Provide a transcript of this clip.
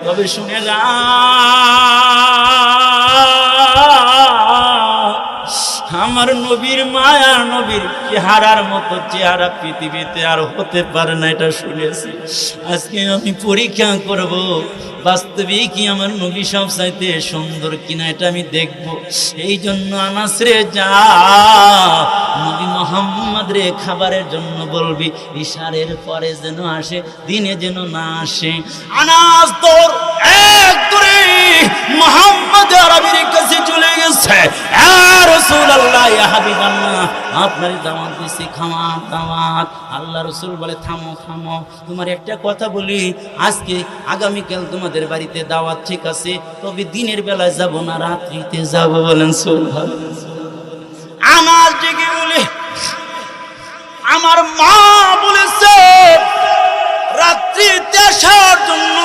তবে শুনে যা, আমার নবীর মায়া, নবীর চেহারার মতো চেহারা পৃথিবীতে আর হতে পারে না, এটা শুনেছি। আজকে আমি পরীক্ষা করব বাস্তবে কি আমার নবী সব চাইতে সুন্দর কিনা, এটা আমি দেখব। এই জন্য আনাস রে যা, নবী মোহাম্মদ রে খাবারের জন্য বলবি, ইশারের পরে যেন আসে, দিনে যেন না আসে। আনাস তোর এক দূরে মোহাম্মদ আরবির কাছে চলে গেছে। ইয়া রাসূলুল্লাহ, ইয়া হাবিবাল্লাহ, আপনার দাওয়াত দিছি, খাওয়াত দাওয়াত। আল্লাহ রাসূল বলে থামো থামো, তোমার একটা কথা বলি, আজকে আগামীকাল তোমাদের বাড়িতে দাওয়াত ঠিক আছে, তবে দিনের বেলায় যাব না, রাত্রিতে যাব। বলেন সুবহানাল্লাহ। আমার জেগে বলে, আমার মা বলেছে রাত্রিতে আসার জন্য।